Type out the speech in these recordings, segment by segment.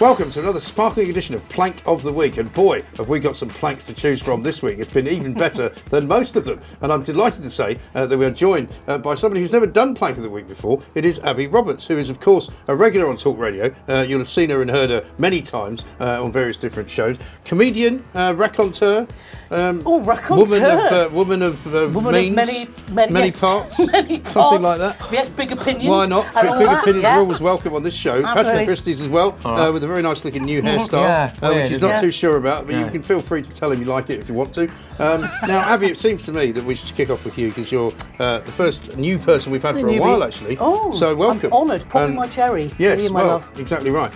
Welcome to another sparkling edition of Plank of the Week. And boy, have we got some planks to choose from this week. It's been even better than most of them. And I'm delighted to say that we are joined by somebody who's never done Plank of the Week before. It is Abby Roberts, who is, of course, a regular on Talk Radio. You'll have seen her and heard her many times on various different shows. Comedian, raconteur. Raconteur. Woman of means, many yes, parts. Many parts. Something like that. Yes, big opinions. Why not? Big opinions are always welcome on this show. Absolutely. Patrick Christys as well, with a very nice looking new hairstyle, which he's not too sure about, but you can feel free to tell him you like it if you want to. Now, Abby, it seems to me that we should kick off with you because you're the first new person we've had for a while, actually. Oh, so welcome. I'm honoured. Popping my cherry. Yes, my love. exactly right.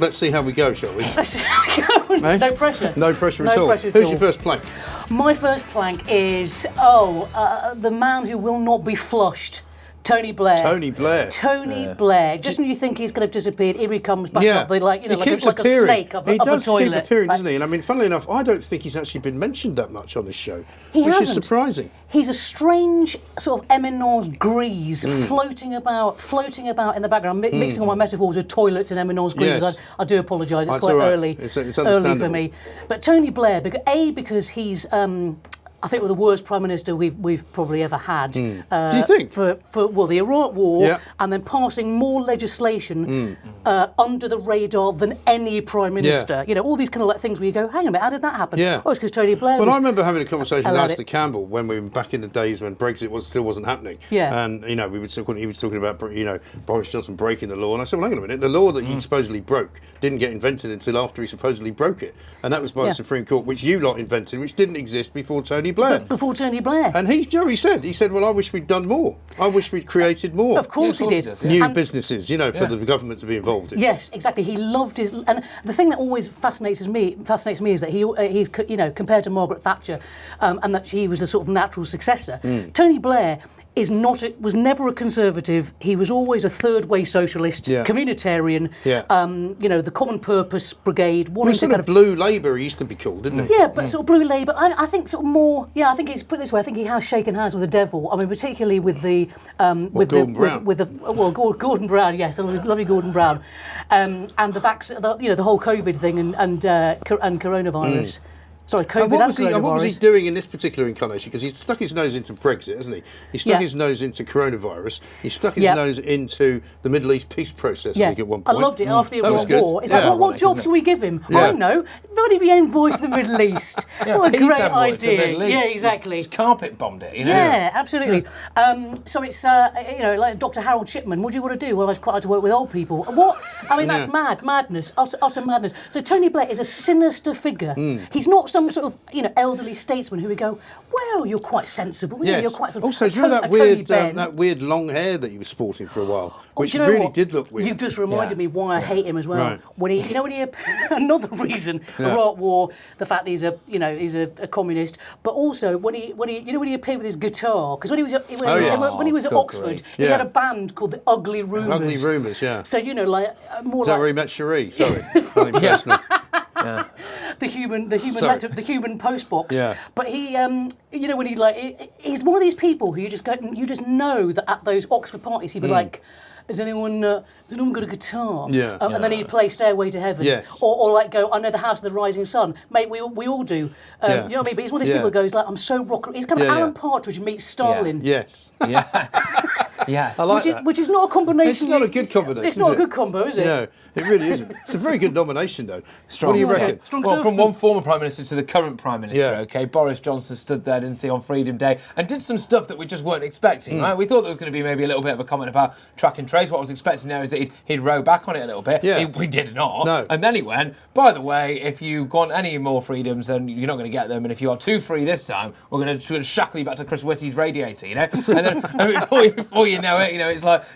Let's see how we go, shall we? No pressure. No pressure at all. Who's your first plank? My first plank is, the man who will not be flushed. Tony Blair. Tony Blair. Just when you think he's going to have disappeared, here he comes back up. Like a snake up a toilet. He does keep appearing, doesn't he? And I mean, funnily enough, I don't think he's actually been mentioned that much on this show, which is surprising. He's a strange sort of Eminence grise floating about in the background, mixing all my metaphors with toilets and Eminence grises. Yes. I do apologise. It's quite right. early. It's early for me. But Tony Blair, because he's. I think we're the worst Prime Minister we've probably ever had. Do you think? For the Iraq War, and then passing more legislation under the radar than any Prime Minister. Yeah. You know, all these kind of things where you go, hang on a minute, how did that happen? Yeah. Oh, it's because Tony Blair I remember having a conversation with Alistair it. Campbell when we were back in the days when Brexit still wasn't happening. Yeah. And, he was talking about, Boris Johnson breaking the law. And I said, well, hang on a minute, the law that he supposedly broke didn't get invented until after he supposedly broke it. And that was by the Supreme Court, which you lot invented, which didn't exist before Tony Blair. Before Tony Blair. And he said, well, I wish we'd done more. I wish we'd created more. Of course he did. New businesses, for the government to be involved in. Yes, exactly. He loved his... And the thing that always fascinates me is that he's, compared to Margaret Thatcher, and that she was a sort of natural successor. Tony Blair was never a Conservative. He was always a third-way socialist, communitarian. The Common Purpose Brigade. Sort of Blue Labour he used to be called, didn't he? Yeah, but sort of Blue Labour. I think sort of more. Yeah, I think he's put it this way. I think he has shaken hands with the devil. I mean, particularly with the Gordon Brown. Gordon Brown. Yes, lovely Gordon Brown, and the vaccine. The whole COVID thing and coronavirus. Sorry, COVID and what was he doing in this particular incarnation? Because he's stuck his nose into Brexit, hasn't he? He stuck his nose into coronavirus. He stuck his nose into the Middle East peace process, I think, at one point. I loved it after the Iraq War. It's like, what job should we give him? I don't know. Bloody be envoy to the Middle East. What a great idea. Yeah, exactly. He's carpet bombed it, Yeah, absolutely. So it's, like Dr. Harold Shipman. What do you want to do? Well, I'd quite like to work with old people. What? I mean, that's madness, utter madness. So Tony Blair is a sinister figure. He's not some sort of elderly statesman who would go, well, you're quite sensible. Yes. You're quite sort of also, do you know that weird long hair that he was sporting for a while, which really did look weird. You've just reminded me why I hate him as well. Right. When he another reason, Iraq War, the fact that he's a communist, but also when he appeared with his guitar, because when he was at Oxford, he had a band called the Ugly Rumours. Ugly Rumours, yeah. So more Is that where he met Cherie? Sorry, nothing personal. Yeah. The human post box. Yeah. But he, when he's one of these people who you just know that at those Oxford parties he'd be like, has anyone got a guitar? Yeah. And then he'd play Stairway to Heaven. Yes. Or like go, I know the House of the Rising Sun. Mate, we all do. You know what I mean? But he's one of these people who goes like, I'm so rock. He's kind of Alan Partridge meets Stalin. Yeah. Yes. Yes. I like that. Which is not a combination. It's not a good combination. It's not a good combo, is it? No, it really isn't. It's a very good nomination, though. Strong. What do you reckon? Well, from one former Prime Minister to the current Prime Minister, okay, Boris Johnson stood there, didn't he, on Freedom Day, and did some stuff that we just weren't expecting, right? We thought there was going to be maybe a little bit of a comment about track and trace. What I was expecting there is that he'd row back on it a little bit. Yeah. We did not. No. And then he went, by the way, if you want any more freedoms, then you're not going to get them, and if you are too free this time, we're going to shackle you back to Chris Whitty's radiator, And then before you know it,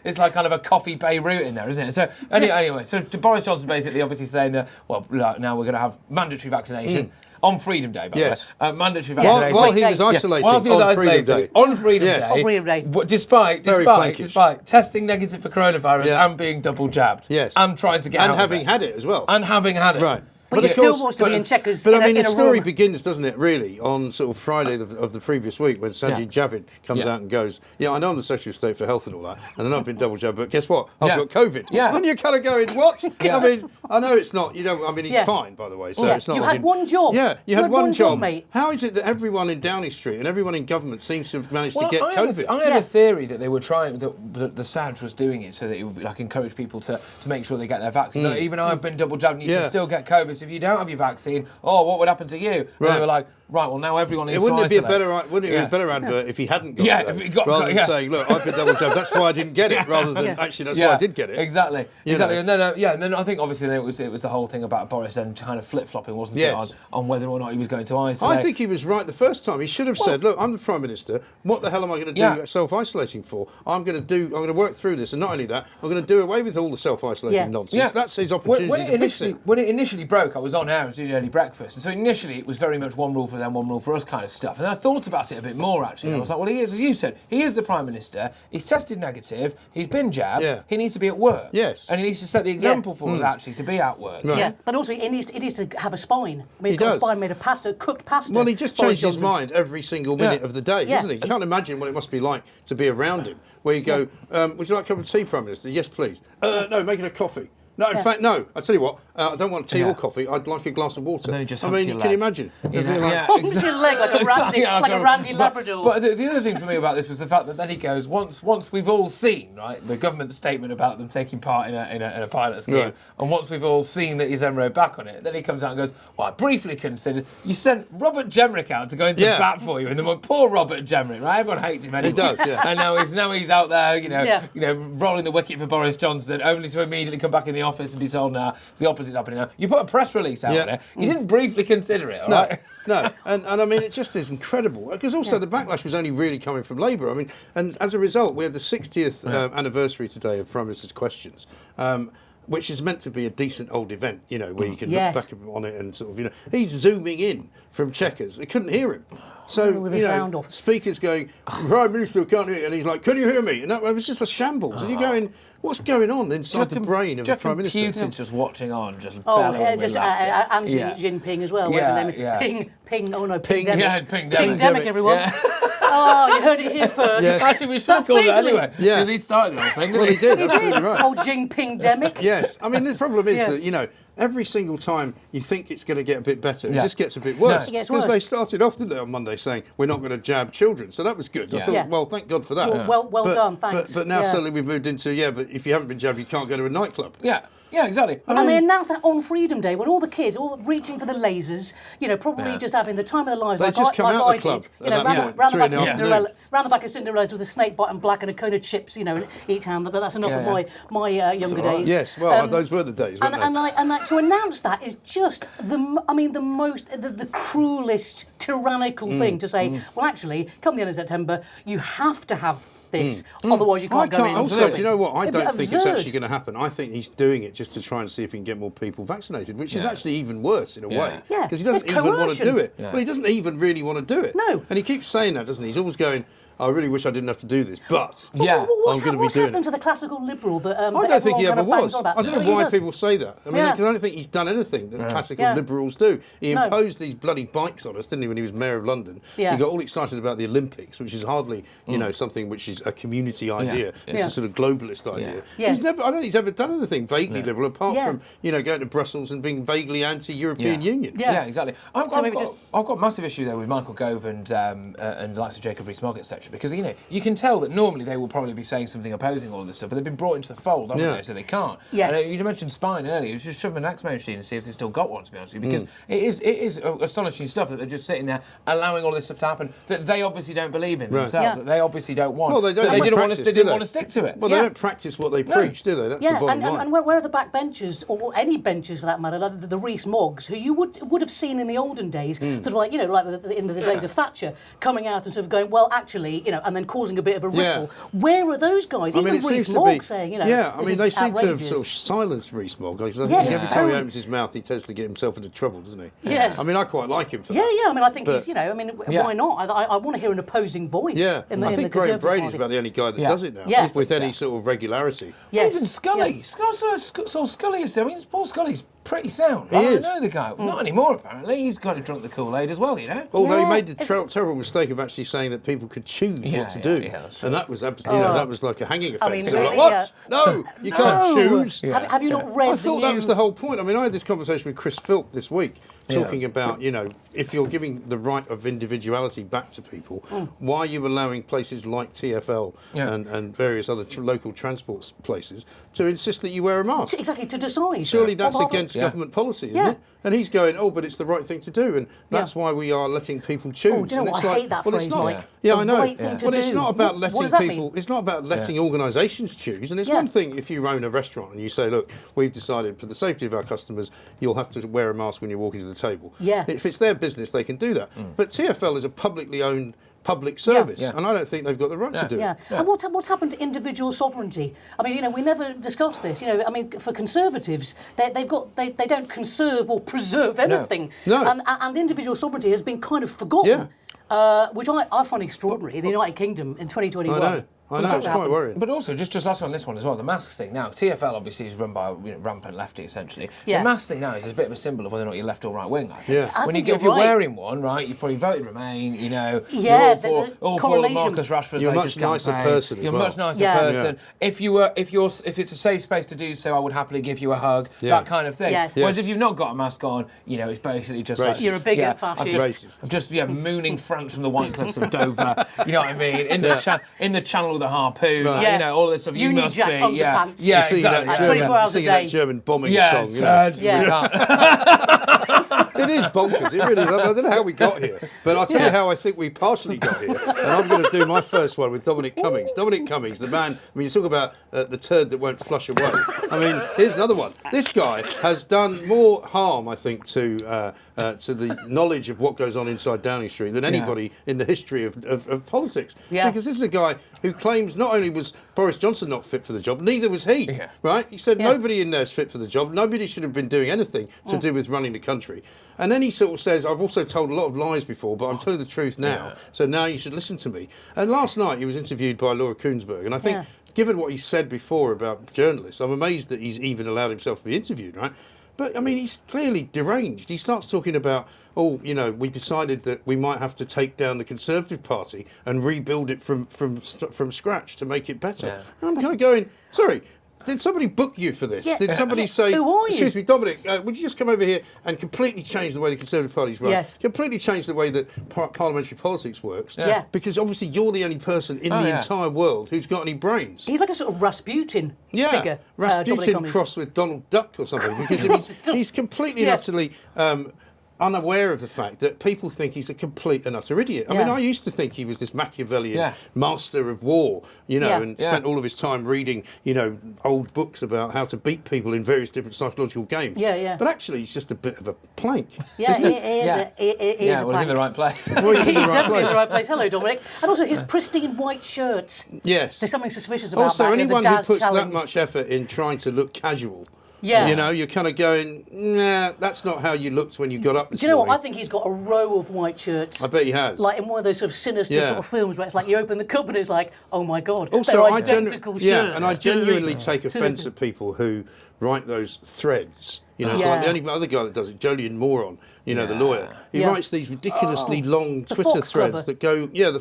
it's like kind of a coffee Beirut in there, isn't it? So anyway, so Boris Johnson basically obviously saying that, well, now we're going to have mandatory vaccination. On Freedom Day, by the way. Mandatory vaccination. While he was isolated on Freedom Day. On Freedom Day. Despite testing negative for coronavirus and being double jabbed. Yes. And trying to get out having had it as well. And having had it. Right. But he of still course- wants to be in checkers. But in I mean, a, the in a story room. begins, doesn't it, really, on sort of Friday of the previous week when Sajid Javid comes out and goes, yeah, I know I'm the Secretary of State for Health and all that, and I know I've been double jabbed, but guess what? I've got COVID. Yeah. And you're kind of going, what? I mean, I know it's not, I mean, he's fine, by the way, so it's not You like had one job. Yeah, you had one job. mate. How is it that everyone in Downing Street and everyone in government seems to have managed to get COVID? I had a theory that they were trying, that the SADS was doing it so that it would like encourage people to make sure they get their vaccine. Look, even I've been double jabbed and you can still get COVID, so if you don't have your vaccine, what would happen to you? And they were like, right, well, now everyone needs to Wouldn't it be isolate. be a better advert if he hadn't got Yeah, it, if he got rather it, than saying, look, I've been double jabbed, that's why I didn't get it, rather than actually that's why I did get it. Exactly. You know. And then I think obviously then it was the whole thing about Boris then kind of flip-flopping, wasn't it, on whether or not he was going to isolate. I think he was right the first time. He should have said, look, I'm the Prime Minister, what the hell am I going to do self-isolating for? I'm going to work through this, and not only that, I'm going to do away with all the self-isolating nonsense. Yeah. That's his opportunity to fix it. When it initially broke, I was on air, I was doing early breakfast, and so initially it was very much one rule for them, one rule for us kind of stuff. And then I thought about it a bit more, actually. I was like, well, he is, as you said, he is the Prime Minister, he's tested negative, he's been jabbed, he needs to be at work. Yes. And he needs to set the example for us, actually, to be at work. Right. Yeah, but also he needs to have a spine. I mean, he's got does. a spine made of pasta, cooked pasta. Well, he just Boris changed his Johnson. mind every single minute of the day, doesn't he? You can't imagine what it must be like to be around him, where you go, would you like a cup of tea, Prime Minister? Yes, please. No, making a coffee. No, in fact, no. I tell you what, I don't want tea or coffee. I'd like a glass of water. And then he just I humps mean, your can you leg. imagine? Holds your leg like a randy, like a randy Labrador. But the other thing for me about this was the fact that then he goes, once we've all seen, right, the government statement about them taking part in a pilot scheme, and once we've all seen that he's wrote back on it, then he comes out and goes, well, I briefly considered, you sent Robert Jenrick out to go into bat for you, and then poor Robert Jenrick, right, everyone hates him anyway. He does, yeah. And now he's out there, rolling the wicket for Boris Johnson, only to immediately come back in the office and be told, nah, it's the opposite's happening now. You put a press release out on it, you didn't briefly consider it, all right? No, and I mean, it just is incredible. Because also the backlash was only really coming from Labour. I mean, and as a result, we had the 60th anniversary today of Prime Minister's Questions, which is meant to be a decent old event, where you can look back on it and sort of, he's zooming in from Chequers. They couldn't hear him. So, speakers going, Prime Minister, can't hear you. And he's like, can you hear me? And it was just a shambles. And you're going, what's going on inside the brain of the Prime Minister? Putin's just watching on, just bellowing with laughter. And Xi Jinping as well. Ping, oh no, Ping Pingdemic, Demic, everyone. Oh, you heard it here first. Actually, we should have called it anyway. Yeah. Because he started the whole thing, Well, he did, absolutely right. Oh, Jinping Demic. Yes. I mean, the problem is that, every single time you think it's going to get a bit better, it just gets a bit worse. It gets Because worse. they started off, didn't they, on Monday saying, we're not going to jab children. So that was good. I thought, well, thank God for that. Well done, thanks. But now suddenly we've moved into, but if you haven't been jabbed, you can't go to a nightclub. Yeah, exactly. And they announced that on Freedom Day when all the kids, all reaching for the lasers, probably just having the time of their lives. They like just I, come out like of the club did. at that point, round the 3 back in of the Cinderella, round the back of Cinderella's with a snake bite and black and a cone of chips, in each hand. But that's enough of my younger days. Yes, well, those were the days, weren't they? And to announce that is just the cruelest, tyrannical thing to say. Well, actually, come the end of September, you have to have this, otherwise you can't go in. Also, do you know what? I don't think it's absurd. actually going to happen. I think he's doing it just to try and see if he can get more people vaccinated, which is actually even worse in a way. Yeah. Because he doesn't It's even want to coercion. do it. Well, he doesn't even really want to do it. No. And he keeps saying that, doesn't he? He's always going, I really wish I didn't have to do this, but I'm going to be What's doing happened it. to the classical liberal that I don't think he ever was. I I don't know why people say that. I mean, because I don't think he's done anything that classical liberals do. He imposed these bloody bikes on us, didn't he, when he was mayor of London? Yeah. He got all excited about the Olympics, which is hardly, something which is a community idea. It's a sort of globalist idea. Yeah. I don't think he's ever done anything vaguely liberal, apart from, going to Brussels and being vaguely anti-European Union. Yeah, exactly. I've got a massive issue there with Michael Gove and the likes of Jacob Rees-Mogg, etc. Because you can tell that normally they will probably be saying something opposing all of this stuff, but they've been brought into the fold, haven't they? So they can't. Yes. And you mentioned spine earlier. You just shove an X-ray machine and see if they've still got one, to be honest with you, because it is astonishing stuff that they're just sitting there allowing all this stuff to happen that they obviously don't believe in themselves, that they obviously don't want. Well, they don't. They didn't practice, want to stick to it. Well, they don't practice what they preach, do they? That's the bottom line. And where are the backbenchers, or any benchers for that matter, like the Rees-Moggs, who you would have seen in the olden days, sort of like, like in the days of Thatcher, coming out and sort of going, well, actually, and then causing a bit of a ripple. Where are those guys? I mean, Even it seems to Rees-Mogg be. saying, Yeah, I mean, they seem to have outrageous. sort of silenced Rees-Mogg. I think every time he opens his mouth, he tends to get himself into trouble, doesn't he? Yes. I mean, I quite like him for that. Yeah. I mean, I think he's, why not? I want to hear an opposing voice. Yeah, in the, I in think the Graham Conservative Brady's Party. about the only guy that does it now, Yeah. with any sort of regularity. Yes. Even Scully. Scully is. I mean, Paul Scully's pretty sound. He is. I know the guy. Not anymore, apparently. He's kind of drunk the Kool-Aid as well, you know. Although he made the terrible mistake of actually saying that people could choose what to do, and that was absolutely, that was like a hanging offence. I mean, So really, like, what? No, you can't choose. Have you not read? I thought that was the whole point. I mean, I had this conversation with Chris Philp this week, talking about, if you're giving the right of individuality back to people, why are you allowing places like TfL and various other local transport places to insist that you wear a mask? Exactly, to decide. Surely that's against government policy, isn't it? And he's going, but it's the right thing to do, and that's why we are letting people choose. Oh, do you know and what? it's I like, hate that well, phrase, it's not. Mike. Yeah, The I know. right thing to Well, do. it's not about What letting does that people. mean? It's not about letting organisations choose. And it's one thing if you own a restaurant and you say, look, we've decided for the safety of our customers, you'll have to wear a mask when you walk into the table. Yeah. If it's their business, they can do that. But TfL is a publicly owned public service, and I don't think they've got the right to do it. And what's happened to individual sovereignty? I mean, we never discussed this. I mean, for Conservatives, they don't conserve or preserve anything. No. And individual sovereignty has been kind of forgotten, which I find extraordinary in the United Kingdom in 2021. I know, it's quite worrying. But also, just last on this one as well, the masks thing now. TfL obviously is run by rampant lefty, essentially. Yeah. The mask thing now is a bit of a symbol of whether or not you're left or right wing. I think. Yeah. If you're wearing one, right, you probably voted Remain. Yeah, you're all for Marcus Rashford's You're a latest much nicer campaign. person as You're a well. much nicer Yeah. person. If it's a safe space to do so, I would happily give you a hug. That kind of thing. Yes. Whereas if you've not got a mask on, it's basically just like You're a bigot, fascist. I'm just mooning Franks from the White Cliffs of Dover. You know what I mean? In the channel with the harpoon. Right. Yeah. All this stuff. You Union must Jack be. underpants. Yeah, Singing exactly. that 24 hours a singing day. that German bombing Yeah, song. sad. It is bonkers. It really is. I don't know how we got here, but I'll tell you how I think we partially got here. And I'm going to do my first one with Dominic Cummings. Dominic Cummings, the man. I mean, you talk about the turd that won't flush away. I mean, here's another one. This guy has done more harm, I think, to the knowledge of what goes on inside Downing Street than anybody in the history of politics. Yeah. Because this is a guy who claims not only was Boris Johnson not fit for the job, neither was he. Yeah. Right? He said nobody in there is fit for the job. Nobody should have been doing anything to do with running the country. And then he sort of says, I've also told a lot of lies before, but I'm telling the truth now. So now you should listen to me. And last night he was interviewed by Laura Kuenssberg. And I think, given what he said before about journalists, I'm amazed that he's even allowed himself to be interviewed, right? But, I mean, he's clearly deranged. He starts talking about, we decided that we might have to take down the Conservative Party and rebuild it from scratch to make it better. Yeah. And I'm kind of going, sorry, did somebody book you for this? Yeah. Did somebody say, Who are you? excuse me, Dominic, would you just come over here and completely change the way the Conservative Party's run? Yes. Completely change the way that parliamentary politics works? Yeah. Because obviously you're the only person in the entire world who's got any brains. He's like a sort of Rasputin figure. Dominic Rasputin Cummings. crossed with Donald Duck or something. Because he's completely and utterly unaware of the fact that people think he's a complete and utter idiot. I mean, I used to think he was this Machiavellian master of war, and spent all of his time reading, old books about how to beat people in various different psychological games. But actually, he's just a bit of a plank. Yeah, he is a well, he's in the right place. Well, he's in the He's right definitely in place. the right place. Hello, Dominic. And also his pristine white shirts. Yes. There's something suspicious about Also, that. anyone the who Daz puts that challenge. much effort in trying to look casual, Yeah. you're kind of going, nah, that's not how you looked when you got up this Do you know morning. what? I think he's got a row of white shirts. I bet he has. Like in one of those sort of sinister sort of films where it's like you open the cupboard and it's like, oh my God, Also, they're I identical shirts. and I genuinely take offence at people who write those threads. It's like the only other guy that does it, Jolyon Moron, the lawyer. He writes these ridiculously long Twitter Fox threads Clubber. that go, the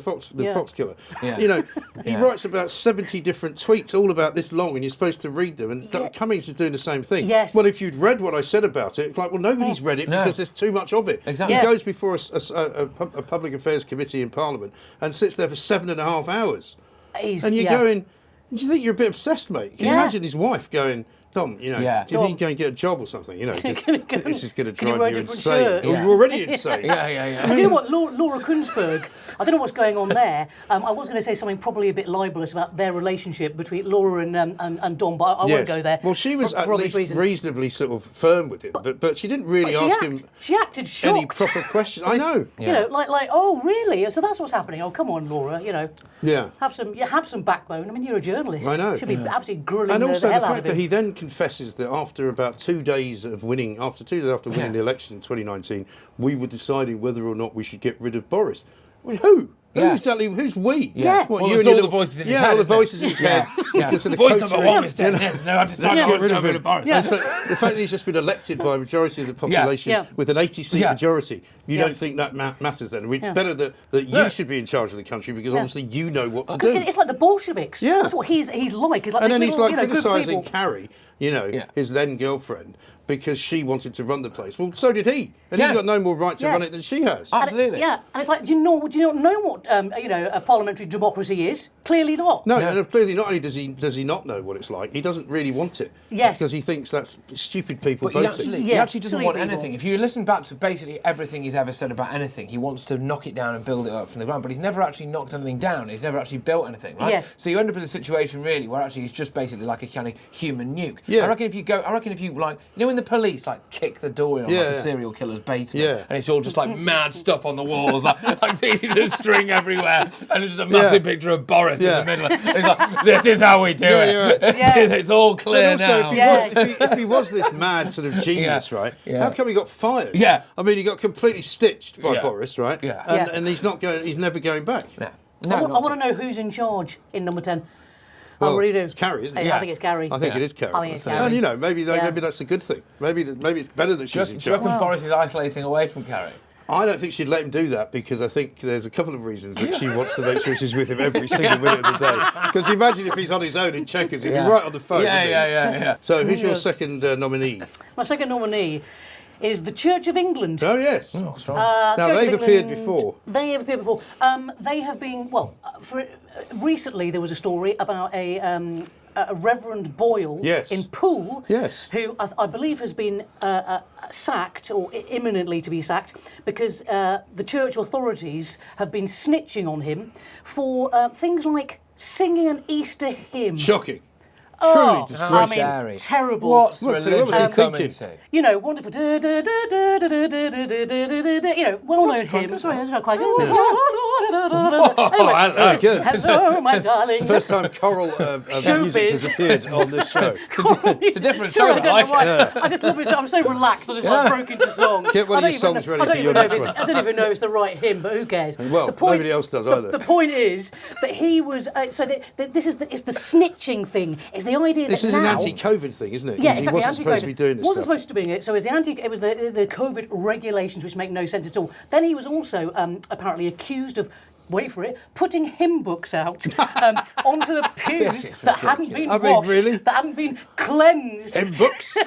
Fox Killer. Yeah. He writes about 70 different tweets, all about this long, and you're supposed to read them. And Cummings is doing the same thing. Yes. Well, if you'd read what I said about it, it's like, well, nobody's read it because there's too much of it. Exactly. He goes before a public affairs committee in Parliament and sits there for 7.5 hours. And you're going, do you think you're a bit obsessed, mate? Can you imagine his wife going, Dom, do you think you can get a job or something? This is going to drive you insane. shirt? Or you're already insane. And you know what, Laura Kuenssberg, I don't know what's going on there. I was going to say something probably a bit libelous about their relationship between Laura and Dom, but I won't go there. Well, she was for at obvious least reasons. reasonably sort of firm with him, but she didn't really ask him She acted shocked. any proper questions. I know. Like, oh, really? So that's what's happening. Oh, come on, Laura, have some backbone. I mean, you're a journalist. I know. Should be absolutely grilling And also the the hell out fact of that him. he then confesses that after about 2 days of winning, after winning the election in 2019, we were deciding whether or not we should get rid of Boris. Well, who? Who exactly? Who's we? Yeah. What, Well, you it's and all your the voices in his yeah, head, all the isn't it? voices in his head. because of the Voice coterie, number one is dead. Yes, no, I decided I get rid was of going him. to Boris. And so the fact that he's just been elected by a majority of the population Yeah. with an 80-seat Yeah. majority, you Yeah. don't think that matters then? It's Yeah. better that you should be in charge of the country because obviously you know what to do. It's like the Bolsheviks. Yeah. That's what he's like. He's like And this then he's little, like you know, group of criticising people. Carrie, Yeah. his then girlfriend, because she wanted to run the place. Well, so did he, and he's Yeah. got no more right to Yeah. run it than she has. Absolutely. Yeah, and it's like, do you not know what a parliamentary democracy is? Clearly not. No, and clearly not only does he not know what it's like, he doesn't really want it. Yes. Because he thinks that's stupid people But voting. he Yeah, actually doesn't silly want people. anything. If you listen back to basically everything he's ever said about anything, he wants to knock it down and build it up from the ground. But he's never actually knocked anything down. He's never actually built anything, right? Yes. So you end up in a situation really where actually he's just basically like a kind of human nuke. Yeah. I reckon if you like, when the police like kick the door in on like Yeah. a serial killer's basement, Yeah. and it's all just like mad stuff on the walls, like pieces of string everywhere, and there's just a massive picture of Boris Yeah. in the middle. And it's like, this is how we do Yeah, it. you're right. Yeah. It's all clear And also, now. if he was this mad sort of genius, right? Yeah. How come he got fired? Yeah. I mean, he got completely stitched by Yeah. Boris, right? Yeah. And, Yeah. and he's not going. He's never going back. No. I not want to know who's in charge in number 10. Well, I really do. it's Carrie, isn't it? I Yeah. think it's Carrie. I think it is Carrie. I think it's And Carrie. maybe maybe that's a good thing. Maybe it's better that Do she's you in reckon charge. Boris is isolating away from Carrie? I don't think she'd let him do that because I think there's a couple of reasons that she wants to make sure she's with him every single minute of the day. Because imagine if he's on his own in Chequers, he'd be right on the phone. wouldn't he? Yeah. So who's your second nominee? My second nominee is the Church of England. Oh yes. Oh, strong. Now, Church of they've appeared England, before. They have appeared before. They have been, recently there was a story about a Reverend Boyle Yes. in Poole, Yes. who I believe has been sacked or imminently to be sacked because the church authorities have been snitching on him for things like singing an Easter hymn. Shocking. Oh, Truly disgraceful. I mean, terrible. What's What was he religion coming thinking? to? You know, wonderful. Well-known hymns. Sorry, that's not quite good. hello, good. Hello, my darling. It's the first time choral music has Showbiz. appeared on this show. It's a different Sorry, tone, I I don't know like why. it. I just love it. I'm so relaxed. I just like broke into song. Get one of I your don't even songs know- ready I don't for your even know next if it's- one. I don't even know if it's the right hymn, but who cares? Well, The point- nobody else does either. The point is that he was. It's the snitching thing. It's the idea This that is an now, anti-COVID thing, isn't it? Yeah, 'Cause exactly. he wasn't supposed to be doing this Wasn't stuff. supposed to be doing it. So it was the COVID regulations which make no sense at all. Then he was also apparently accused of. Wait for it, putting hymn books out onto the pews This is that hadn't been I mean, washed, really? that hadn't been cleansed. Hymn books? Hymn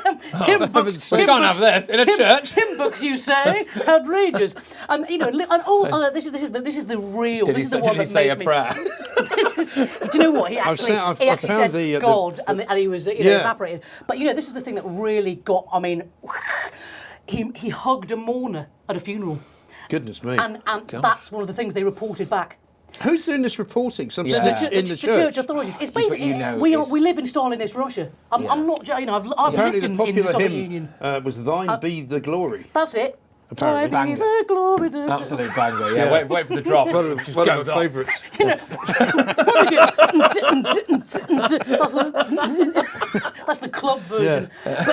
books. We hymn can't books. have this in a church. Hymn books, you say? Outrageous. And this is the real. Did this he is the say, one did he that say made a me. prayer? Do you know what? He actually, I've he actually found said the God, and he was Yeah. evaporated. But this is the thing that really got. I mean, he hugged a mourner at a funeral, Goodness me. and that's one of the things they reported back. Who's doing this reporting? Some Yeah. snitch in the The church? church authorities. It's basically we live in Stalinist Russia. I'm not. I've Apparently lived the in the popular Soviet hymn Union. was Thine Be the Glory. That's it. Apparently. Thine be the glory. Absolute banger. Yeah, wait for the drop. One of Just my goes off. favourites. That's the club version. But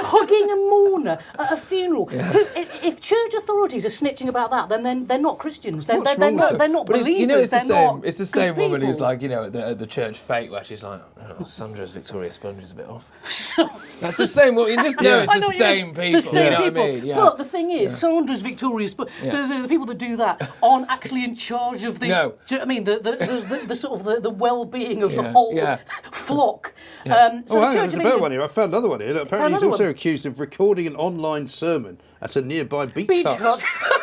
hugging a mourner at a funeral. If church authorities are snitching about that, then they're not Christians. They're What's wrong with them? not But believers. it's the they're same. not It's the good same woman who's people. like, at the church fete where she's like, oh, Sandra's Victoria Sponge is a bit off. That's the same woman. You just know I it's know the what you mean. same people. The same you know people. what I mean? Yeah. But the thing is, Sandra's victorious, but the people that do that aren't actually in charge of the. No. Do you know what I mean? The sort of the well-being of the Yeah, whole yeah. flock. So Oh, the hang on, Church there's of a better England- one here. I found another one here. Look, apparently he's another also one. accused of recording an online sermon at a nearby beach Beach hut. hut.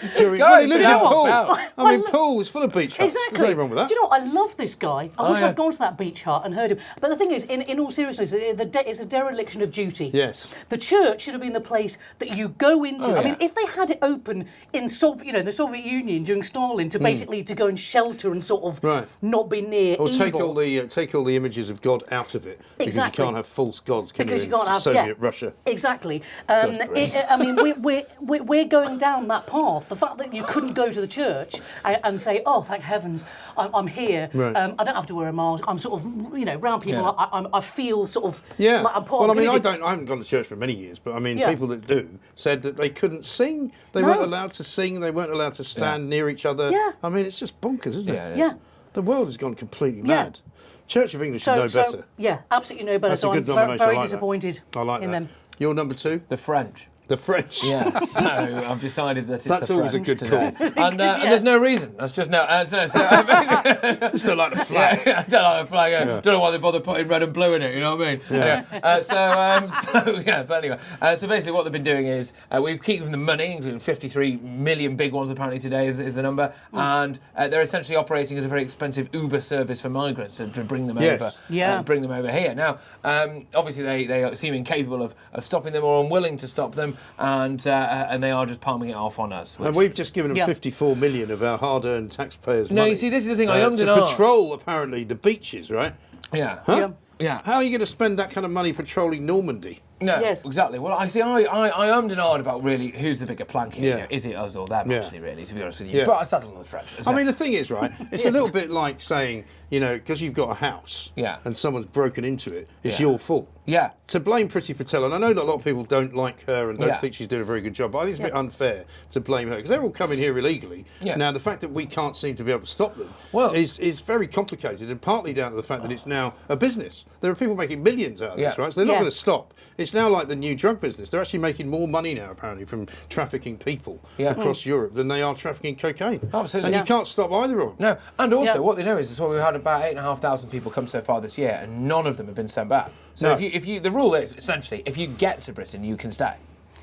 He lives in out Poole. about. I mean, Poole is full of beach huts. Exactly. There's nothing wrong with that. Do you know what? I love this guy. I wish yeah. I'd gone to that beach hut and heard him. But the thing is, in all seriousness, it's a dereliction of duty. Yes. The church should have been the place that you go into. Oh, I mean, yeah. if they had it open in the Soviet Union during Stalin to basically to go and shelter and sort of Hmm. Right. not be near Or evil. take all the images of God out of it because Exactly. you can't have false gods, can Because you, you can't in have Soviet Russia. Exactly. grief. I mean, we're going down that path. The fact that you couldn't go to the church and say, "Oh, thank heavens, I'm here. Right. I don't have to wear a mask. I'm sort of, around people. Yeah. I feel sort of Yeah. like I'm part Well, I of the mean, religion. I haven't gone to church for many years, but I mean, Yeah. people that do said that they couldn't sing. They No. weren't allowed to sing. They weren't allowed to stand near each other. Yeah. I mean, it's just bonkers, isn't Yeah, it? it Yeah. is. The world has gone completely mad. Church of England should know better. Yeah, absolutely no better. That's a so good I'm nomination. very I like disappointed I like in that. them. Your number 2? The French. The French. Yeah, so I've decided that it's That's the always a French good today. call. And there's no reason. That's just no. Just don't like the flag. I don't like the flag. Don't know why they bother putting red and blue in it. You know what I mean? Yeah. But anyway, so basically what they've been doing is we keep them the money, including 53 million big ones apparently today is the number, and they're essentially operating as a very expensive Uber service for migrants to bring them over. Bring them over here. Now, obviously they seem incapable of stopping them or unwilling to stop them, and they are just palming it off on us. And we've just given them 54 million of our hard-earned taxpayers' money. No, you see, this is the thing. I ummed and to ahed. patrol apparently the beaches, right? Yeah. Huh? Yeah. How are you going to spend that kind of money patrolling Normandy? No, Yes. exactly. Well, I see. I ummed and ahed about really who's the bigger plank here. Yeah. You know, is it us or them? Yeah. Actually, really, to be honest with you. Yeah. But I settled on the French. I mean, the thing is, right, it's a little bit like saying, you know, because you've got a house and someone's broken into it, it's your fault. Yeah. To blame Priti Patel, and I know that a lot of people don't like her and don't Yeah. think she's doing a very good job, but I think it's a bit unfair to blame her, because they're all coming here illegally. Yeah. Now, the fact that we can't seem to be able to stop them Well- is very complicated, and partly down to the fact that it's now a business. There are people making millions out of this, Yeah. right? So they're not Yeah. going to stop. It's now like the new drug business. They're actually making more money now, apparently, from trafficking people across Europe than they are trafficking cocaine. Absolutely. And you can't stop either of them. No, and also what they know is we've had about 8,500 people come so far this year, and none of them have been sent back. So No. if you, the rule is essentially if you get to Britain, you can stay.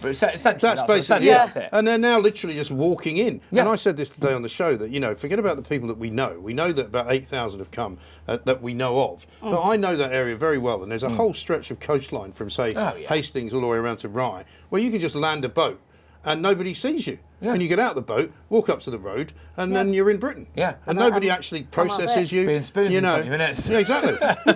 But essentially, That's basically that's it. And they're now literally just walking in. Yeah. And I said this today on the show that, you know, forget about the people that we know. We know that about 8,000 have come that we know of. But I know that area very well. And there's a whole stretch of coastline from, say, Hastings all the way around to Rye, where you can just land a boat and nobody sees you. Yeah. And you get out the boat, walk up to the road, and then you're in Britain. Yeah. And nobody actually processes you. Being spoons you in know. 20 minutes. Yeah, exactly.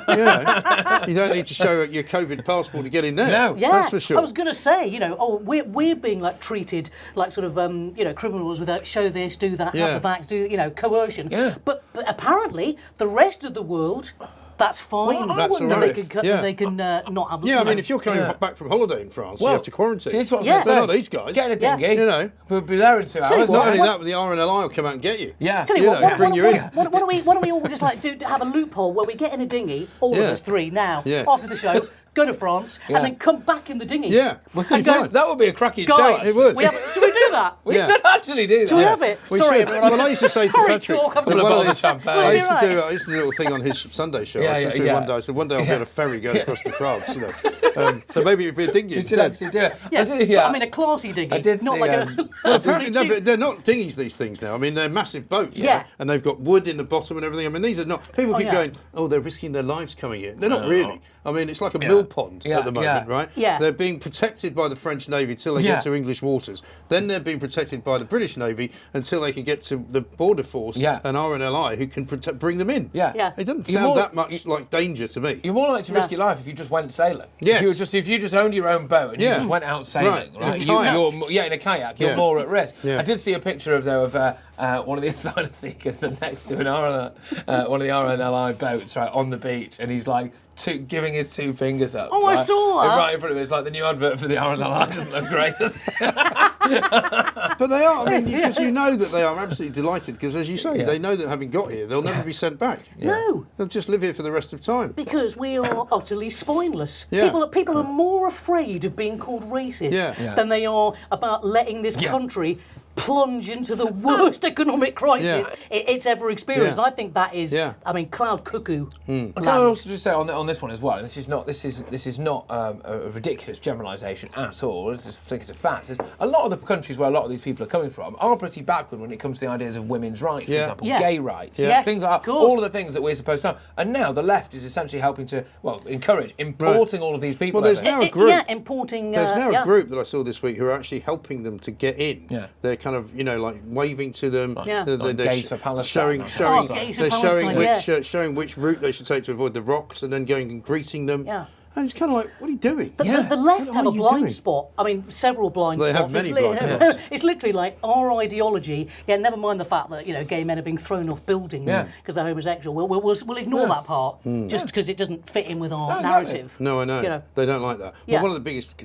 you know, you don't need to show your COVID passport to get in there. No. Yeah, That's for sure. I was going to say, you know, we're being like treated like sort of, you know, criminals with a show this, do that, have the vax, do, you know, coercion. Yeah. But apparently the rest of the world, that's fine. Well, That's all that right. they can not have. Yeah, I mean, if you're coming back from holiday in France, you Well, have to quarantine. See, this is what I was Yeah. gonna They're say. not these guys. Get in a dinghy. You know. We'll be there in 2 Tell you hours. what, Not only what- that, but the RNLI will come out and get you. Yeah. Tell you You what, know, what, bring you in. what do we all just like have a loophole where we get in a dinghy, all of Yeah. us three now, Yes. after the show, go to France, Yeah. and then come back in the dinghy. Yeah. And go, That would be a cracking show. guys, It would. should we do that? We Yeah. should actually do that. Should we have it? We Sorry, should. everyone. Well, I used to say to Sorry, Patrick, talk, I'm well, just- one of bottle of these- champagne. I used to Right. do a little thing on his Sunday show. Yeah, I said to him yeah. one day, I said, one day I'll be on a ferry going across to France, you know. So maybe it'd be a dinghy We should instead. actually do it. Yeah, I did, but yeah. I mean a classy dinghy. I did not see, like Well, apparently, no, but they're not dinghies, these things now. I mean, they're massive boats. Yeah. Right? And they've got wood in the bottom and everything. I mean, these are not... People keep yeah. going, oh, they're risking their lives coming here. They're not really. I mean, it's like a mill pond Yeah, at the moment, yeah. right? Yeah. They're being protected by the French Navy till they Yeah. get to English waters. Then they're being protected by the British Navy until they can get to the Border Force Yeah. and RNLI who can bring them in. Yeah. Yeah. It doesn't You're sound more- that much like danger to me. You're more likely to risk No. your life if you just went sailing. Yes. If you just owned your own boat and you Yeah. just went out sailing, Right, in a right? kayak. You're in a kayak. You're Yeah. more at risk. Yeah. I did see a picture of one of the asylum seekers next to one of the RNLI boats, right, on the beach, and he's like giving his two fingers up. Oh, I right? saw that. Right in front of him. It's like the new advert for the RNLI. Doesn't look great, does it? But they are, I mean, because you know that they are absolutely delighted, because as you say, Yeah. they know that having got here, they'll never be sent back. No. They'll just live here for the rest of time. Because we are utterly spineless. Yeah. People are more afraid of being called racist Yeah. Yeah. than they are about letting this country plunge into the worst economic crisis it's ever experienced. Yeah. I think that is, Yeah. I mean, cloud cuckoo. Can I also just say on this one as well? And this is not a ridiculous generalisation at all. I just think it's a fact. A lot of the countries where a lot of these people are coming from are pretty backward when it comes to the ideas of women's rights, for Yeah. example, Yeah. gay rights, Yes, things like of that. course. All of the things that we're supposed to have. And now the left is essentially helping to encourage importing all of these people. Well, there's over. now a group. Yeah, importing. There's now yeah. a group that I saw this week who are actually helping them to get in. Yeah. They're kind of, like waving to them. Yeah. Like Gays for Palestine. Showing Gays for they're showing Palestine, which route they should take to avoid the rocks, and then going and greeting them. Yeah. And it's kind of like, what are you doing? The left have a blind spot. I mean, several blind spots. They have many blind spots. It's literally like our ideology. Yeah, never mind the fact that gay men are being thrown off buildings because they're homosexual. We'll ignore that part just because it doesn't fit in with our narrative. No, I know. They don't like that. But one of the biggest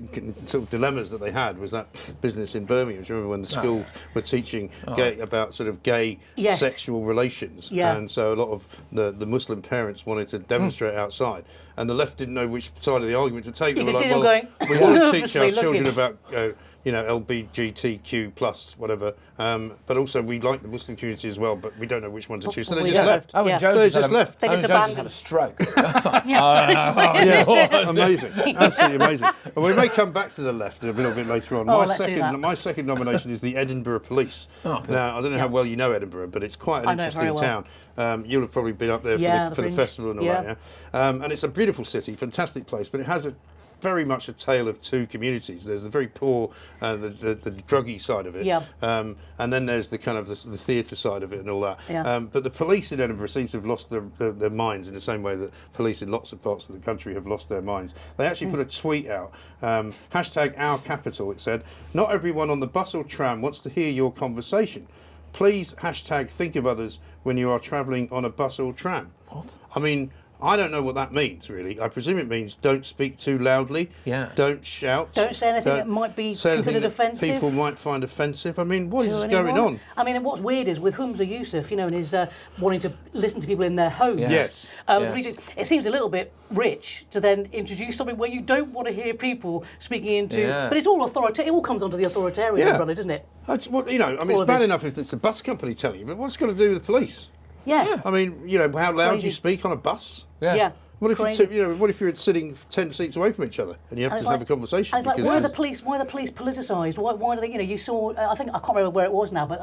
sort of dilemmas that they had was that business in Birmingham. Do you remember when the schools were teaching about sort of gay sexual relations? And so a lot of the Muslim parents wanted to demonstrate outside. And the left didn't know which side of the argument to take. You They can were see like, them well, going, we want to teach our nervously children looking. about LBGTQ plus whatever, but also we like the Muslim community as well, but we don't know which one to choose. So they We just don't. left. Owen Yeah. Jones So they has just had a- left. They Owen just Jones has abandoned. had a stroke. That's like, Amazing, absolutely amazing. And we may come back to the left a little bit later on. Let's do that. My second nomination is the Edinburgh Police. Oh, good. Now I don't know how well you know Edinburgh, but it's quite an I know it very interesting town. You'll have probably been up there Yeah, for the Fringe. festival and all that. Yeah? And it's a beautiful city, fantastic place, but it has very much a tale of two communities. There's the very poor, the druggy side of it, and then there's the kind of the theatre side of it and all that. Yeah. But the police in Edinburgh seem to have lost their minds in the same way that police in lots of parts of the country have lost their minds. They actually put a tweet out, hashtag our capital, it said, not everyone on the bus or tram wants to hear your conversation. Please hashtag think of others when you are travelling on a bus or tram. What? I mean, I don't know what that means, really. I presume it means don't speak too loudly. Yeah. Don't shout. Don't say anything that might be say anything considered that offensive. people might find offensive. I mean, what is to going anyone. on? I mean, and what's weird is with Humza Yousaf, and his wanting to listen to people in their homes. Yes. It seems a little bit rich to then introduce something where you don't want to hear people speaking into. Yeah. But it's all authoritarian. It all comes under the authoritarian umbrella, doesn't it? That's what, I mean, All it's of bad this. enough if it's a bus company telling you, but what's it got to do with the police? Yeah. I mean, how loud Crazy. you speak on a bus? Yeah. What if Crazy. what if you're sitting 10 seats away from each other and you have And to it's have a conversation? And it's like, because why are the police politicised? Why do they? You saw. I think I can't remember where it was now, but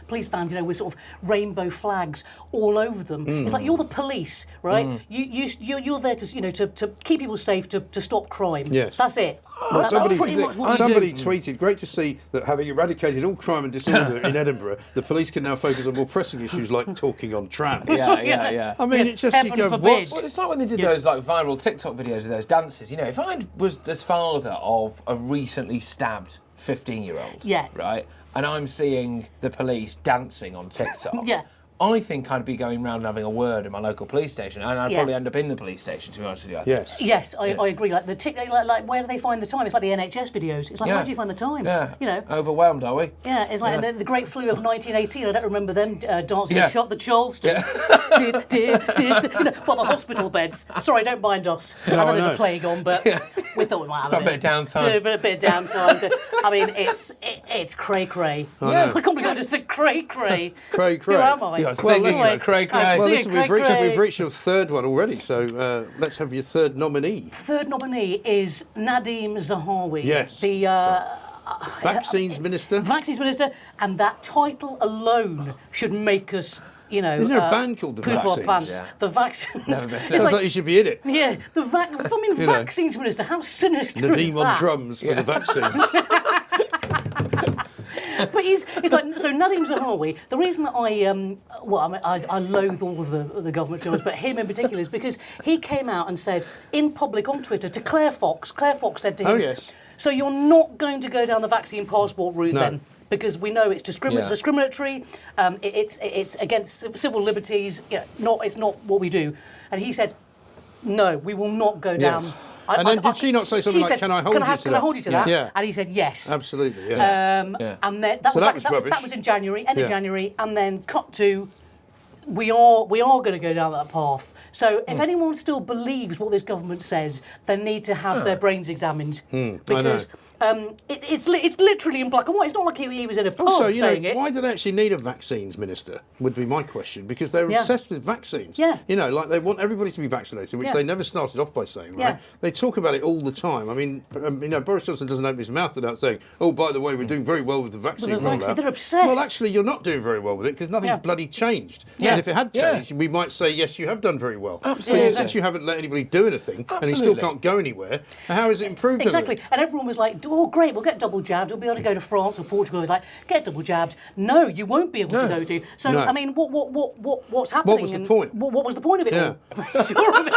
police vans, with sort of rainbow flags all over them. It's like you're the police, right? You're there to to keep people safe, to stop crime. Yes. That's it. Well, That's pretty much what you somebody do. tweeted, great to see that having eradicated all crime and disorder in Edinburgh, the police can now focus on more pressing issues like talking on trams. Yeah. I mean, Yes, it's just, heaven you go, forbid. what? Well, it's like when they did those like viral TikTok videos of those dances. If I was the father of a recently stabbed 15-year-old, right, and I'm seeing the police dancing on TikTok, I think I'd be going round and having a word in my local police station, and I'd probably end up in the police station, to be honest with you. I think. Yes. Yes, I agree. Like like where do they find the time? It's like the NHS videos. It's like where do you find the time? Yeah. Overwhelmed, are we? Yeah, it's like the Great Flu of 1918. I don't remember them dancing Yeah. the Charleston. But the hospital beds. Sorry, don't mind us. I know there's a plague on, but we thought we might have A bit of downtime. A bit of downtime. I mean, it's cray-cray. I can't believe I just said cray-cray. Cray-cray. Who am I? You're singing, anyway, cray. I'm Well, singing listen, cray-cray. we've reached your third one already, so let's have your third nominee. Third nominee is Nadeem Zahawi. Yes. The Vaccines Minister. Vaccines Minister, and that title alone should make us, Isn't there a band called The poop our Vaccines? pants. Yeah. The vaccines. Never been. Sounds like you should be in it. Yeah, Vaccines Minister. How sinister is Nadeem on that? drums for the vaccines. But he's like, so Nadeem Zahawi, the reason that I loathe all of the government to us, but him in particular, is because he came out and said in public on Twitter to Claire Fox said to him, Oh, yes. so you're not going to go down the vaccine passport route No. then? Because we know it's discriminatory, it's against civil liberties, it's not what we do. And he said, no, we will not go down. Yes. And then did she not say something she like, said, can I hold you to that? Can I hold you to that? Yeah. And he said yes. Absolutely, yeah. And then So that was rubbish. That was in January, end of Yeah. January, and then cut to, we are going to go down that path. So if anyone still believes what this government says, they need to have their brains examined because it's literally in black and white. It's not like he was in a pub Also, saying it. why do they actually need a vaccines minister, would be my question, because they're obsessed with vaccines. Yeah. Like they want everybody to be vaccinated, which they never started off by saying, right? Yeah. They talk about it all the time. I mean, Boris Johnson doesn't open his mouth without saying, oh, by the way, we're doing very well with the vaccine rollout. They're obsessed. Well, actually, you're not doing very well with it because nothing's bloody changed. Yeah. And if it had changed, we might say, yes, you have done very well. Absolutely. But since you haven't let anybody do anything and you still Absolutely. can't go anywhere, how has it improved? Exactly. And everyone was like, oh, great, we'll get double jabbed. We'll be able to go to France or Portugal. It's like, get double jabbed. No, you won't be able to go to. So, No. I mean, what's happening? What was the point? What was the point of it Yeah. all? Sure of it.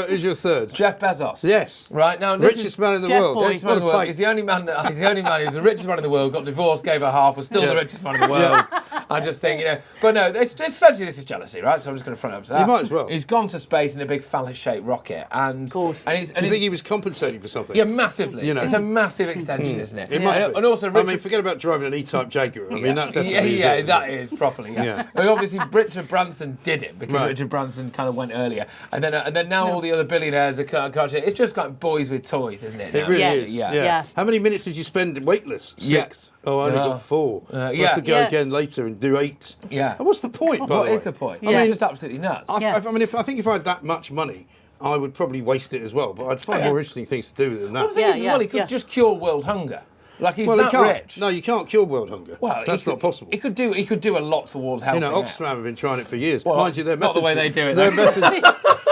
Who's your third? Jeff Bezos. Yes. Right now, this Richest is man in the Jeff world. Boy. richest man in the world. He's the only man. He's the only man who's the richest man in the world. Got divorced, gave her half, was still the richest man in the world. I just think, but no, essentially this is jealousy, right? So I'm just going to front up to that. You might as well. He's gone to space in a big phallus-shaped rocket, and Of course. and he's, Do you think he was compensating for something? yeah, massively. You know. It's a massive extension, isn't it? It must and, be. and also, I Richard, mean, forget about driving an E-Type Jaguar. I mean, that definitely is. yeah, it, isn't that it? is properly. Yeah. Yeah. Well, obviously, Richard Branson did it because Right. Richard Branson kind of went earlier, and then now all the other billionaires are kind of, it's just like boys with toys, isn't it? It now? really Yeah. is. Yeah. How many minutes did you spend weightless? Yeah. 6. Oh, I only got 4. We'll have to go Yeah. again later and do 8. Yeah. And what's the point, by What the way? is the point? Yeah. It's just absolutely nuts. I Yeah. mean, I think if I had that much money, I would probably waste it as well. But I'd find more interesting things to do with it than Well, the that. thing Yeah, is, as well, he could yeah. just cure world hunger. Like he's Well, that he can't. rich. No, you can't cure world hunger. Well, that's he not could- possible. He could do a lot towards helping. You know, out. Oxfam have been trying it for years. Well, Mind you, their not methods. the way they do it, Their though. methods.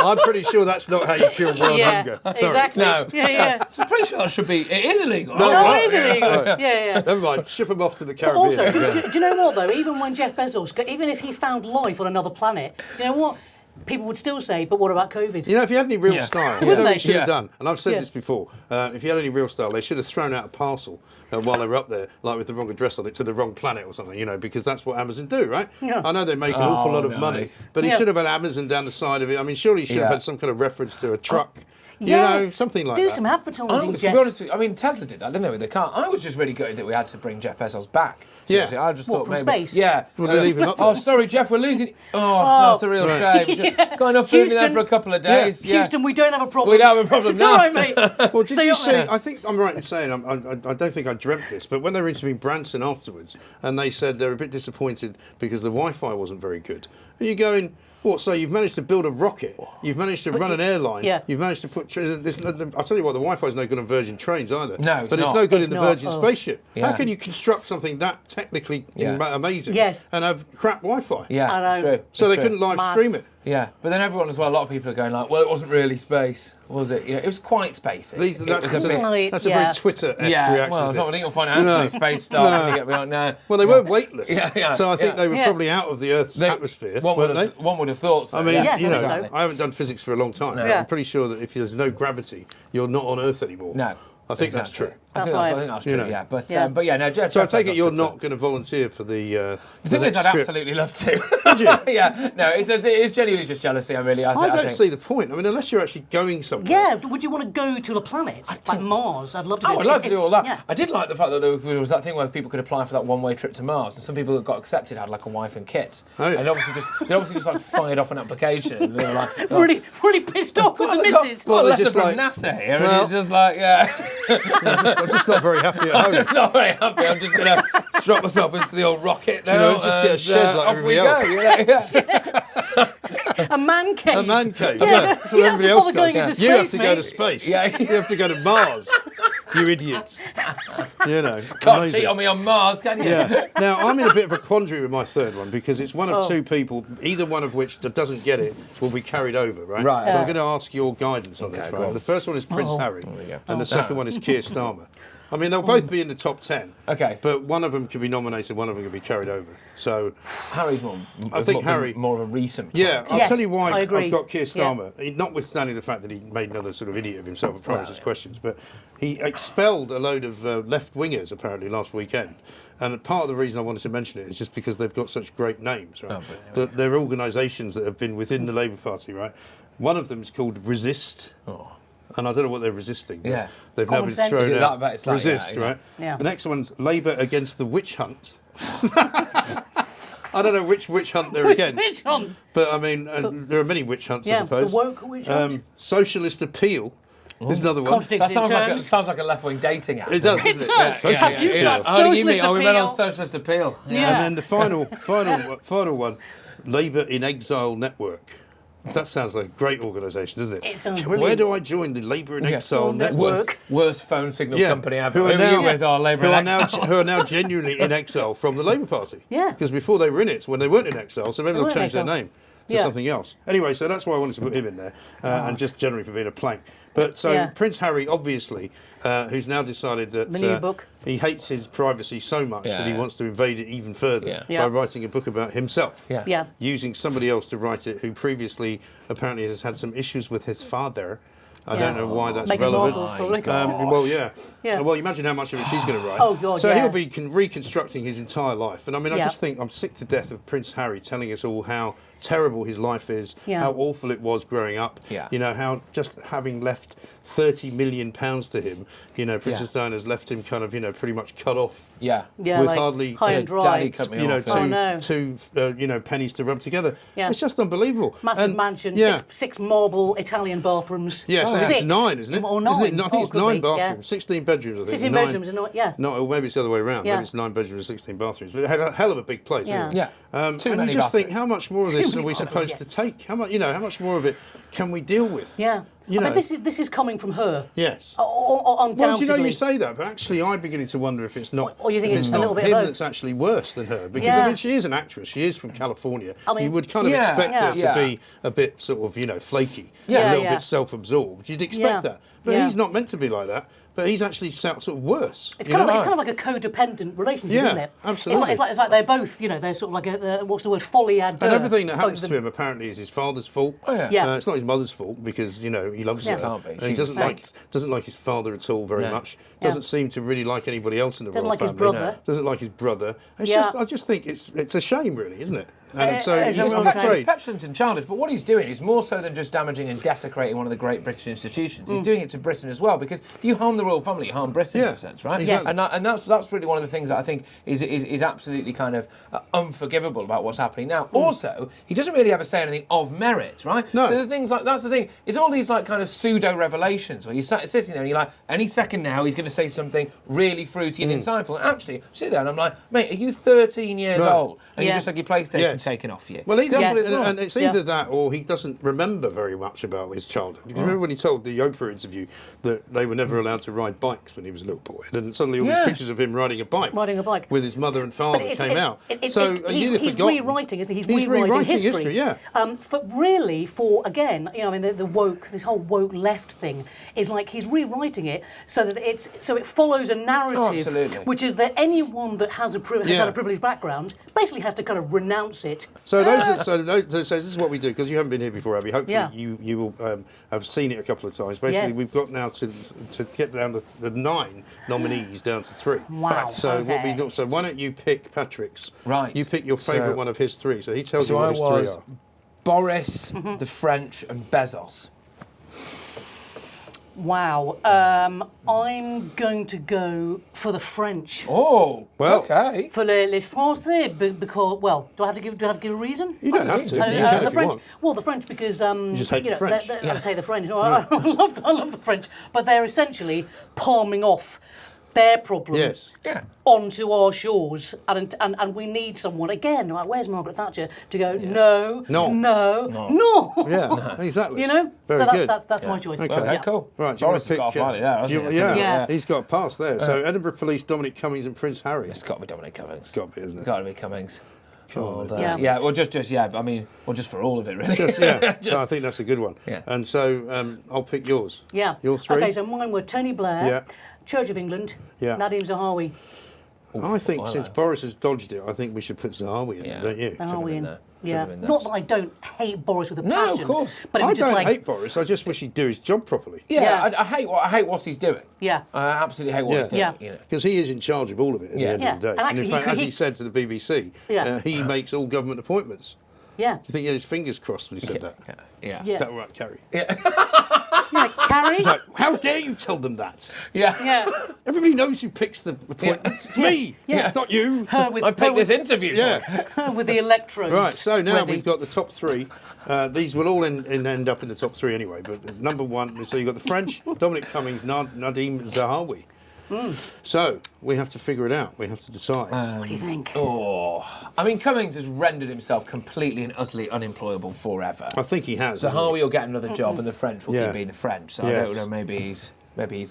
I'm pretty sure that's not how you cure world Yeah, hunger. Sorry. exactly. No. Yeah. I'm pretty sure that should be. It is illegal. No, Oh, No, right. it is illegal. Yeah. Never mind. Ship them off to the But Caribbean. also, do you know what though? Even when Jeff Bezos, even if he found life on another planet, do you know what? People would still say, but what about COVID? You know, if he had any real Yeah. style, Wouldn't you know what they? he should have Yeah. done, and I've said Yeah. this before, if he had any real style, they should have thrown out a parcel while they were up there, like with the wrong address on it, to the wrong planet or something, you know, because that's what Amazon do, right? Yeah. I know they make an awful lot of money, nice. but he Yeah. should have had Amazon down the side of it. I mean, surely he should have Yeah. had some kind of reference to a truck, you Yes. know, something like Do that. some advertising, To be Jeff. honest with you, I mean, Tesla did that, didn't they, with the car? I was just really gutted that we had to bring Jeff Bezos back. Yeah. Seriously, I just What, thought from maybe. space? Yeah. Well, they leave him up Oh, there. sorry, Jeff, we're losing. Oh, that's a real shame. Got enough food in there Houston- for a couple of days. Yeah. Houston, we don't have a problem. We don't have a problem It's now. all right, mate. Well, did Stay you up see? there. I think I'm right in saying I don't think I dreamt this, but when they were interviewing Branson afterwards, and they said they're a bit disappointed because the Wi-Fi wasn't very good, and you're going, what? So you've managed to build a rocket, you've managed to run an airline, yeah. you've managed to put. I'll tell you what, the Wi-Fi is no good on Virgin trains either. No, it's but it's not. no good It's in the not. Virgin Oh. spaceship. Yeah. How can you construct something that technically amazing Yes. and have crap Wi-Fi? Yeah, I know. it's true. So It's they true. couldn't live Mad. stream it. Yeah, but then everyone as well, a lot of people are going like, well, it wasn't really space, was it? You know, it was quite spacey. That's It was a a bit. Right, that's a yeah. very Twitter-esque Yeah, reaction. well, is it's it? not really you'll find out No. space stuff No. and you get like, no. Well, they weren't weightless, Yeah, so I think yeah. they were Yeah. probably out of the Earth's atmosphere, One weren't they? would have thought so. I mean, Yeah, you know, exactly. I haven't done physics for a long time. Yeah. I'm pretty sure that if there's no gravity, you're not on Earth anymore. No, I think exactly. that's true. I think That's that's You true. know. Yeah, but Yeah. yeah, no. Jeff So I take Bezos it you're should not going to volunteer for the. The thing is, next I'd trip. absolutely love to. Would you? Yeah, no, it's genuinely just jealousy. I I don't think. see the point. I mean, unless you're actually going somewhere. Yeah, would you want to go to a planet like Mars? I'd love to. Oh, I'd love to do all that. Yeah. I did like the fact that there was that thing where people could apply for that one-way trip to Mars, and some people that got accepted had like a wife and kids. Oh, yeah. And they obviously just like fired off an application. And they were like, oh, Really pissed off with the missus. Well, Well, they're letter just from like- NASA here, Well- and you're just like, yeah. I'm just not very happy at home. It's not very happy. I'm just gonna strap myself into the old rocket now. You know, just get a and, shed like off we everybody go. else. You know, yeah. A man cave. A man cave. Yeah, Yeah, that's what you don't everybody have else to does. bother going into You have space, to go to mate. space. Yeah. You have to go to Mars. You idiot. You know. Can't amazing. cheat on me on Mars, can you? Yeah. Now, I'm in a bit of a quandary with my third one because it's one of Oh. two people, either one of which that doesn't get it will be carried over, right? Right. So Yeah. I'm going to ask your guidance on this, go right? on. The first one is Prince Oh. Harry, we go. and the second one is Keir Starmer. I mean, they'll both be in the top 10. Okay. But one of them could be nominated, one of them could be carried over. So, Harry's more. I think more, Harry- more of a recent. yeah, player. I'll Yes, tell you why I agree. I've got Keir Yeah. Starmer, notwithstanding the fact that he made another sort of idiot of himself and promised his questions, but he expelled a load of left-wingers, apparently, last weekend. And part of the reason I wanted to mention it is just because they've got such great names, right? They're organisations that have been within the Labour Party, right? One of them is called Resist. And I don't know what they're resisting. But Yeah. they've now Common been sense. thrown Is it out. that bad? It's like, Resist, yeah, yeah. right? Yeah. The next one's Labour against the witch hunt. I don't know which witch hunt they're against. Which one? But I mean, there are many witch hunts, I Yeah, suppose. the woke witch hunt. Socialist Appeal is another one. That Contradicting sounds terms. like a left-wing dating app. It does, doesn't it? does. Socialist Have you Appeal. got How do you mean? Socialist Oh, we met on appeal. Socialist Appeal. Yeah. And then the final one, Labour in Exile Network. That sounds like a great organisation, doesn't it? It sounds Where brilliant. do I join the Labour in Yeah. Exile Oh, Network? Worst phone signal company ever. Who are Who now, you with our Labour who are in now, exile? who are now genuinely in exile from the Labour Party. Yeah. Because before they were in it, when they weren't in exile, so maybe they'll weren't in change their exile. name to Yeah. something else. Anyway, so that's why I wanted to put him in there, and just generally for being a plank. But so Yeah. Prince Harry, obviously, who's now decided that The new book. he hates his privacy so much Yeah, that he yeah. wants to invade it even further Yeah. Yeah. by writing a book about himself. Yeah. Yeah. Using somebody else to write it who previously apparently has had some issues with his father. I Yeah. don't know why that's Meghan relevant. Markle, probably. Well, yeah. Yeah. Well, imagine how much of it she's going to write. Oh, God, So yeah. he'll be reconstructing his entire life. And I mean, I Yeah. just think I'm sick to death of Prince Harry telling us all how terrible his life is, Yeah. how awful it was growing up. Yeah. You know, how just having left £30 million to him, you know, Princess Diana's left him kind of, you know, pretty much cut off. Yeah. Yeah, With like hardly high and dry. Daddy cut me You know, off. Oh, no. two pennies to rub together. Yeah. It's just unbelievable. Massive And, mansion, Yeah. six marble Italian bathrooms. Yes, I think Six. it's 9, isn't it? Or 9. Isn't it? I think it's could 9 be, bathrooms, 16 bedrooms, I think. 16 9 bedrooms, yeah. No, or maybe it's the other way around. Yeah. Maybe it's 9 bedrooms and 16 bathrooms. But it had a hell of a big place. Yeah. Anyway. Yeah. And Too you many just think, bathrooms. how much more of Too this are many we bathrooms, supposed to take? How much more of it can we deal with? Yeah. You I know. mean, this is coming from her. Yes. Undoubtedly. Well, do you know you say that, but actually I'm beginning to wonder if it's not. Or you think if it's a not little bit him of both? that's actually worse than her, because Yeah. I mean she is an actress. She is from California. I mean- you would kind of Yeah, expect her yeah. to be a bit sort of flaky, Yeah, a little yeah. bit self-absorbed. You'd expect Yeah. that, but Yeah. he's not meant to be like that. But he's actually sort of worse. It's you kind, know? of, it's kind of like a codependent relationship, Yeah, isn't it? absolutely. It's like they're both, they're sort of like what's the word, folie à deux. And everything that both happens of to them. him apparently is his father's fault. Oh, yeah. Yeah. It's not his mother's fault because he loves Yeah. her. Can't be. And he She's doesn't a doesn't like his father at all very No. much. Yeah. Doesn't seem to really like anybody else in the Doesn't royal like his family. brother. Doesn't like his brother. It's Yeah. I just think it's a shame, really, isn't it? And so it's a he's, real I'm shame. He's afraid. petulant and childish, but what he's doing is more so than just damaging and desecrating one of the great British institutions. He's doing it to Britain as well, because if you harm the royal family, you harm Britain in Yeah, a sense, right? exactly. And that's really one of the things that I think is absolutely kind of unforgivable about what's happening now. Also, he doesn't really ever say anything of merit, right? No. So the things like that's the thing. It's all these like kind of pseudo revelations where you're sitting there and you're like, any second now he's going to say something really fruity and insightful. And actually, I sit there and I'm like, mate, are you 13 years Right. old and you Yeah. just had your PlayStation Yes. taken off you? Well, either, Yes. and it's either Yeah. that or he doesn't remember very much about his childhood. Because remember when he told the Oprah interview that they were never allowed to ride bikes when he was a little boy, and then suddenly all Yeah. these pictures of him riding a bike with his mother and father But came out. So he's rewriting, isn't he? He's rewriting history. Yeah. For again, I mean, the woke, this whole woke left thing is like he's rewriting it so that it follows a narrative, absolutely. which is that anyone that has had a privileged background basically has to kind of renounce it. So this is what we do, because you haven't been here before, Abby. Hopefully Yeah. you will have seen it a couple of times. Basically, Yes. we've got now to get down the 9 nominees down to 3. Wow, So what we okay. do? So why don't you pick Patrick's? Right. You pick your favourite So- one of his 3. So he tells you So what I his 3 was are. Boris, Mm-hmm. the French, and Bezos. Wow. I'm going to go for the French. Oh, Well- okay. For les Français, because do I have to give a reason? You don't have to. You Uh, can the if you French. want. Well, the French because you just hate the French. I say the French. Oh, I love the French, but they're essentially palming off their problem Yes. Yeah. onto our shores, and we need someone again. Like, where's Margaret Thatcher to go? No. Yeah, exactly. You know. Very so good. that's my choice. Okay. Okay, Yeah. cool. Right, do you Boris want has to got pick? a there, hasn't he? Yeah. He's got a pass there. So Edinburgh Police, Dominic Cummings and Prince Harry. It's got to be Dominic Cummings. It's got to be, isn't it? Got to be Cummings. Come on, then. Yeah. Yeah. Well, just I mean, just for all of it, really. Just, yeah. So I think that's a good one. Yeah. And so I'll pick yours. Yeah. Your 3. Okay, so mine were Tony Blair, Yeah. Church of England, Yeah. Nadim Zahawi. I think well, since Boris has dodged it, I think we should put Zahawi in, Yeah. don't you? Zahawi in. there. Should've Yeah. been there. Not that I don't hate Boris with a No, passion. of course. But it I was just don't like, hate Boris. I just wish he'd do his job properly. Yeah. Yeah. I hate what he's doing. Yeah. I absolutely hate what Yeah. he's doing. Yeah. You know. Because he is in charge of all of it at Yeah. the end Yeah. of the day. And And, actually in he fact, could- as he he- said to the BBC, Yeah. he makes all government appointments. yeah. Do you think he had his fingers crossed when he said that? Yeah. Yeah. Is that all right, Carrie? Yeah, Carrie. She's like, how dare you tell them that? Yeah. Yeah. Everybody knows who picks the appointments. It's me, Yeah. not you. Her with, I her picked this with, interview. Yeah. her with the electrodes. Right, so now ready. we've got the top 3. These will all end up in the top 3 anyway. But number 1, so you've got the French, Dominic Cummings, Nadim Zahawi. So we have to figure it out. We have to decide. What do you think? Oh, I mean, Cummings has rendered himself completely and utterly unemployable forever. I think he has. hasn't Zahawi will get another job, and the French will Yeah. keep being the French. So I Yes. don't know. Maybe he's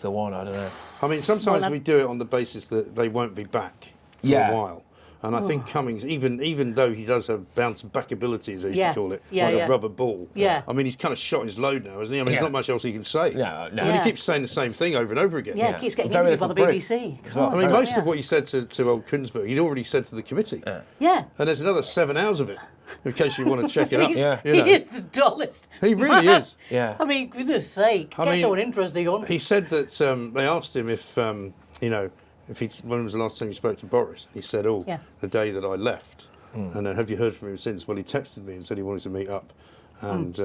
the one. I don't know. he? I mean, sometimes Well, we do it on the basis that they won't be back for Yeah. a while. And I think Cummings, even though he does have bounce back ability, as they used to call it, like a rubber ball. Yeah. I mean, he's kind of shot his load now, isn't he? I mean, there's not much else he can say. No. I mean, he keeps saying the same thing over and over again. Yeah, he keeps getting Very interviewed by the little BBC. as well. I mean, most of what he said to old Kunsberg, he'd already said to the committee. Yeah. And there's another 7 hours of it, in case you want to check it out. He is the dullest. He really is. Yeah. I mean, goodness sake, get someone interesting on. He said that they asked him if, when was the last time you spoke to Boris? He said, the day that I left. And then, have you heard from him since? Well, he texted me and said he wanted to meet up. And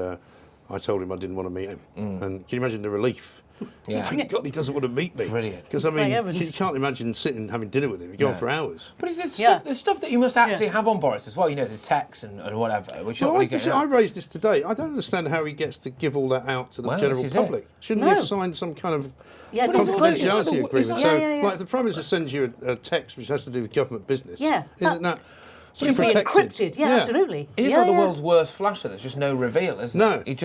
I told him I didn't want to meet him. And can you imagine the relief? Yeah. Thank God he doesn't want to meet me. Brilliant. Because, I mean, you can't imagine sitting and having dinner with him. You go on for hours. But it's the stuff that you must actually have on Boris as well, the texts and whatever. Which I raised this today. I don't understand how he gets to give all that out to the general public. Shouldn't he have signed some kind of confidentiality agreement? Like if the Prime Minister sends you a text which has to do with government business, isn't that protected? Encrypted, absolutely. He's like the world's worst flasher. There's just no reveal, isn't there? He's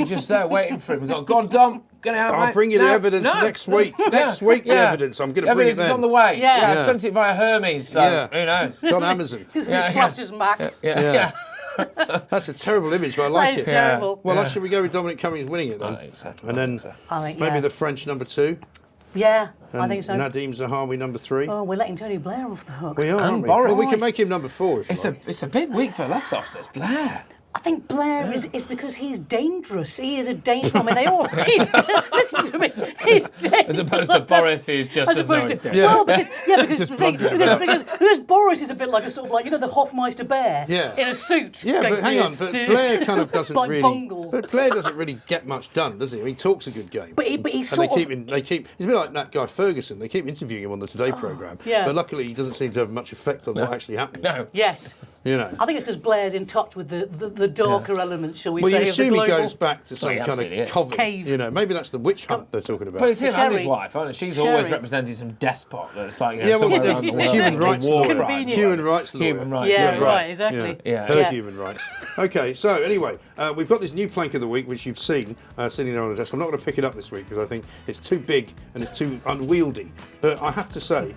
just there waiting for him. We've got, go on, Dom. I'll bring you the evidence next week. Next week, the evidence. I'm going to bring it then. Evidence is on the way. Yeah. I sent it via Hermes, so who knows? It's on Amazon. Flashes Mac. Yeah. That's a terrible image, but I like That it. is terrible. Well, should we go with Dominic Cummings winning it then? I think so. And then I think, maybe the French number 2. Yeah, and I think so. Nadeem Zahawi number 3. Oh, we're letting Tony Blair off the hook. We are, aren't we? Boris. Well, we can make him number 4 if you like. It's a big week for let-offs. There's Blair. I think Blair is because he's dangerous. He is a dangerous. I mean, they all. Listen to me. He's dangerous. As opposed to Boris, who's just doesn't know he's dangerous. Well, because Boris is a bit like a sort of like the Hofmeister bear in a suit. Yeah, but hang on. But Blair kind of doesn't really. Bungle. But Blair doesn't really get much done, does he? I mean, he talks a good game. But he's and sort they keep. He's a bit like that guy Ferguson. They keep interviewing him on the Today programme. Yeah. But luckily, he doesn't seem to have much effect on what actually happens. No. Yes. I think it's because Blair's in touch with the darker elements, shall we well, say? you assume of the he goes back to some kind of coven. Cave. Maybe that's the witch hunt they're talking about. But it's him and his Sherry. wife, aren't it? She's always representing some despot that's like, somewhere around the world. Human rights law. Convenient. Human rights law. Human rights. Yeah, right, exactly. Yeah. Her human rights. Okay, so anyway, we've got this new plank of the week, which you've seen sitting there on the desk. I'm not going to pick it up this week because I think it's too big and it's too unwieldy. But I have to say,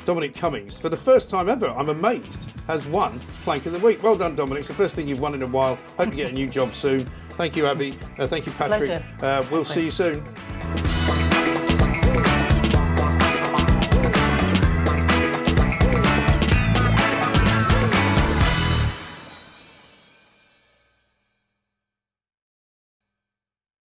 Dominic Cummings, for the first time ever, I'm amazed, has won plank of the week. Well done, Dominic. It's the first thing you've won in a while. Hope you get a new job soon. Thank you, Abby. Thank you, Patrick. Pleasure. We'll see you soon.